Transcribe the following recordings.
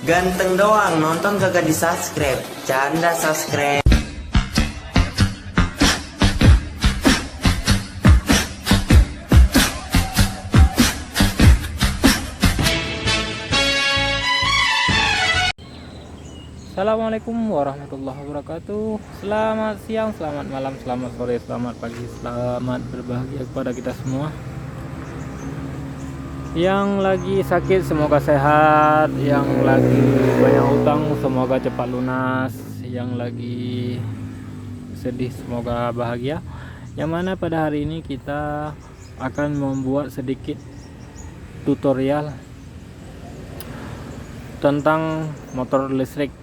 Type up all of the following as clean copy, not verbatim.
Ganteng doang, nonton kagak di subscribe. Canda subscribe. Assalamualaikum warahmatullahi wabarakatuh. Selamat siang, selamat malam, selamat sore, selamat pagi, selamat berbahagia kepada kita semua. Yang lagi sakit semoga sehat, yang lagi banyak utang semoga cepat lunas, yang lagi sedih semoga bahagia. Yang mana pada hari ini kita akan membuat sedikit tutorial tentang motor listrik.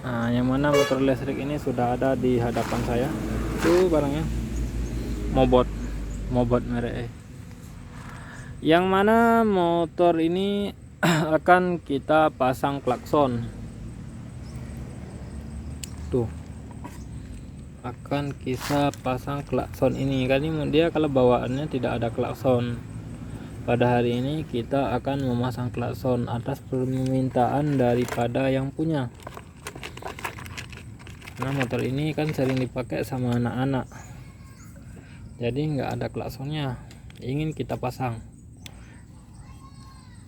Nah, yang mana motor listrik ini sudah ada di hadapan saya. Itu barangnya Mobot merek yang mana motor ini akan kita pasang klakson. Tuh, akan kita pasang klakson ini. Kan ini dia kalau bawaannya tidak ada klakson. Pada hari ini kita akan memasang klakson atas permintaan daripada yang punya. Nah, motor ini kan sering dipakai sama anak-anak, jadi nggak ada klaksonnya, ingin kita pasang.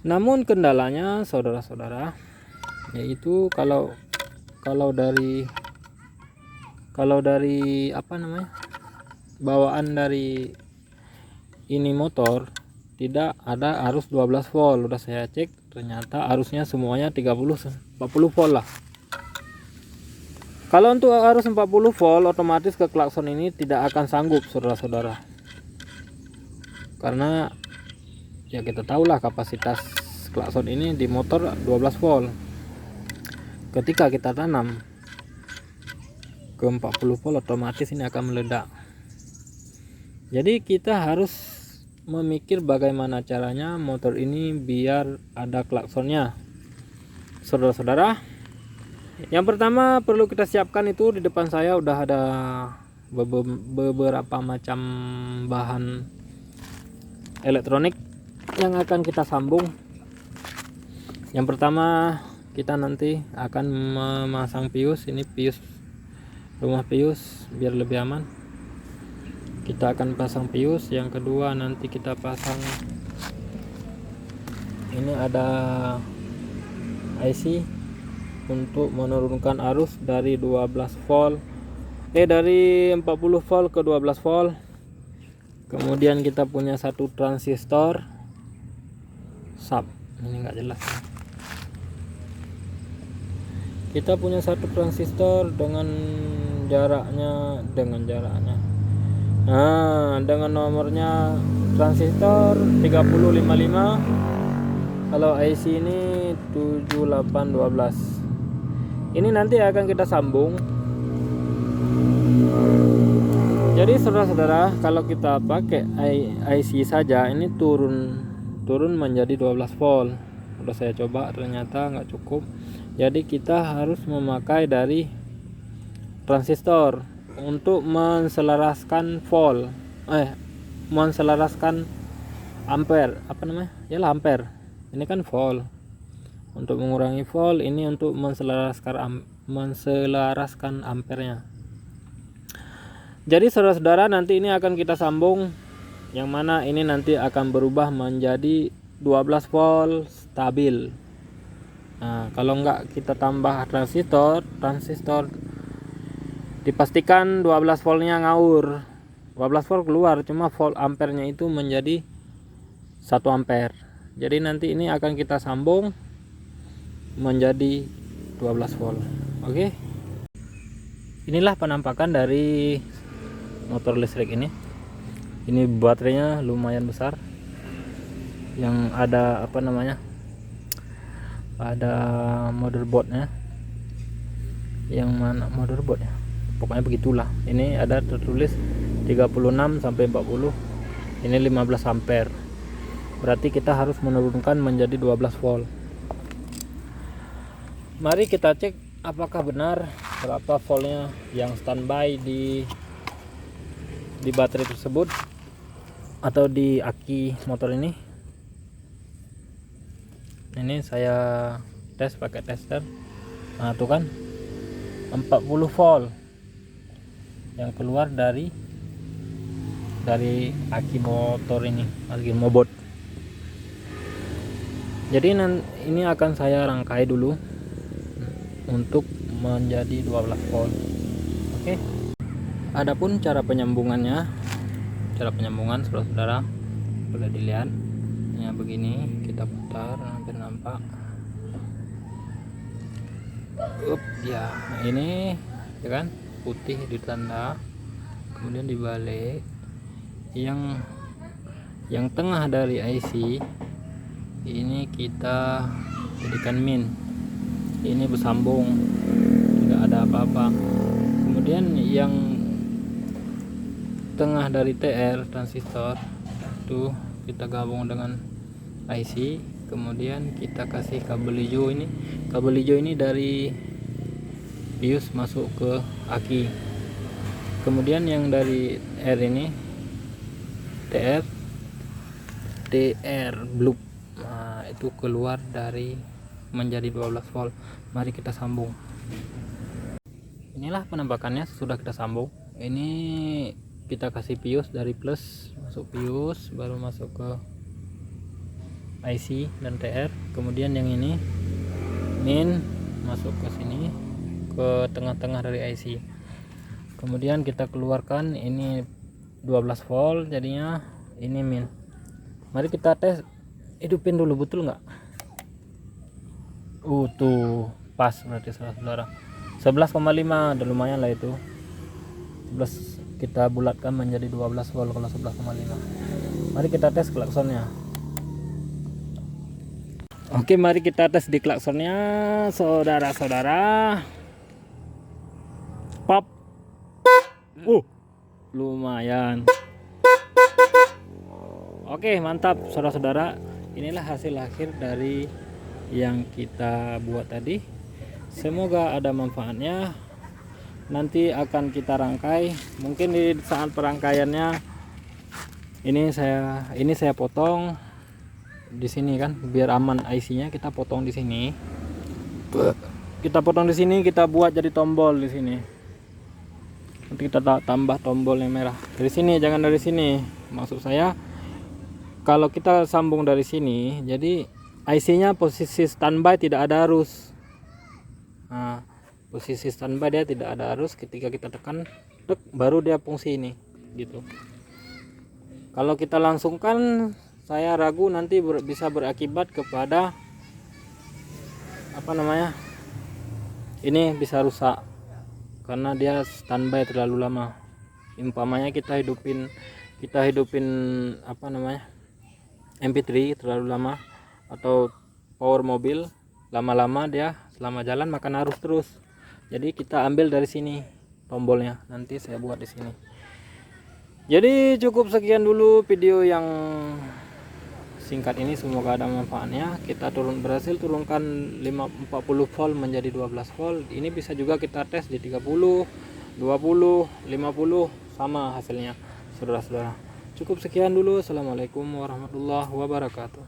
Namun kendalanya saudara-saudara, yaitu kalau dari apa namanya, bawaan dari ini motor tidak ada arus 12 volt. Udah saya cek, ternyata arusnya semuanya 30-40 volt lah. Kalau untuk arus 40 volt otomatis ke klakson ini tidak akan sanggup saudara-saudara, karena ya kita tahulah kapasitas klakson ini di motor 12 volt. Ketika kita tanam ke 40 volt otomatis ini akan meledak. Jadi kita harus memikir bagaimana caranya motor ini biar ada klaksonnya saudara-saudara. Yang pertama perlu kita siapkan itu di depan saya udah ada beberapa macam bahan elektronik yang akan kita sambung. Yang pertama kita nanti akan memasang pius. Ini pius rumah pius biar lebih aman. Kita akan pasang pius. Yang kedua nanti kita pasang, ini ada IC untuk menurunkan arus dari 12 volt dari 40 volt ke 12 volt. Kemudian kita punya satu transistor sub, ini enggak jelas. Kita punya satu transistor dengan jaraknya dengan nomornya transistor 3055. Kalau IC ini 7812. Ini nanti akan kita sambung. Jadi saudara-saudara, kalau kita pakai IC saja ini turun menjadi 12 volt. Udah saya coba ternyata nggak cukup. Jadi kita harus memakai dari transistor untuk menselaraskan volt, menselaraskan ampere, apa namanya? Yalah ampere. Ini kan volt. Untuk mengurangi volt, ini untuk menselaraskan ampernya. Jadi saudara-saudara, nanti ini akan kita sambung, yang mana ini nanti akan berubah menjadi 12 volt stabil. Nah, kalau enggak kita tambah transistor dipastikan 12 voltnya ngawur. 12 volt keluar, cuma volt ampernya itu menjadi 1 ampere. Jadi nanti ini akan kita sambung menjadi 12 volt. Oke. Inilah penampakan dari motor listrik ini. Ini baterainya lumayan besar. Yang ada apa namanya? Ada motherboardnya. Yang mana motherboardnya? Pokoknya begitulah. Ini ada tertulis 36 sampai 40. Ini 15 ampere. Berarti kita harus menurunkan menjadi 12 volt. Mari kita cek apakah benar berapa voltnya yang standby di baterai tersebut atau di aki motor ini. Ini saya tes pakai tester. Nah tuh kan 40 volt yang keluar dari aki motor ini, aki mobot. Jadi ini akan saya rangkai dulu untuk menjadi 12 volt. Oke. Adapun cara penyambungan saudara-saudara boleh dilihat ya, begini kita putar hampir nampak. Ya ini ya kan putih ditanda, kemudian dibalik yang tengah dari IC ini kita jadikan min, ini bersambung tidak ada apa-apa. Kemudian yang tengah dari TR transistor itu kita gabung dengan IC, kemudian kita kasih kabel hijau ini dari bius masuk ke aki. Kemudian yang dari R ini TR blue, nah itu keluar dari menjadi 12 volt. Mari kita sambung. Inilah penampakannya sudah kita sambung. Ini kita kasih pius dari plus, masuk pius baru masuk ke IC dan TR. Kemudian yang ini min masuk ke sini, ke tengah-tengah dari IC. Kemudian kita keluarkan ini 12 volt, jadinya ini min. Mari kita tes, hidupin dulu, betul nggak? Tuh pas berarti saudara. 11,5 udah lumayan lah itu. 11 kita bulatkan menjadi 12 volt kalau 11,5. Mari kita tes klaksonnya. Oke, mari kita tes di klaksonnya saudara-saudara. Pop. Lumayan. Oke, mantap saudara-saudara. Inilah hasil akhir dari yang kita buat tadi. Semoga ada manfaatnya. Nanti akan kita rangkai. Mungkin di saat perangkaiannya ini saya potong di sini kan, biar aman IC-nya kita potong di sini. Kita potong di sini, kita buat jadi tombol di sini. Nanti kita tambah tombol yang merah. Dari sini, jangan dari sini. Maksud saya kalau kita sambung dari sini, jadi IC-nya posisi standby, tidak ada arus. Nah, posisi standby dia tidak ada arus, ketika kita tekan baru dia fungsi ini gitu. Kalau kita langsungkan, saya ragu nanti bisa berakibat kepada ini bisa rusak karena dia standby terlalu lama. Umpamanya kita hidupin MP3 terlalu lama atau power mobil lama-lama, dia selama jalan makan arus terus. Jadi kita ambil dari sini tombolnya, nanti saya buat di sini. Jadi cukup sekian dulu video yang singkat ini, semoga ada manfaatnya. Kita berhasil turunkan 40 volt menjadi 12 volt. Ini bisa juga kita tes di 30, 20, 50, sama hasilnya saudara-saudara. Cukup sekian dulu. Assalamualaikum warahmatullahi wabarakatuh.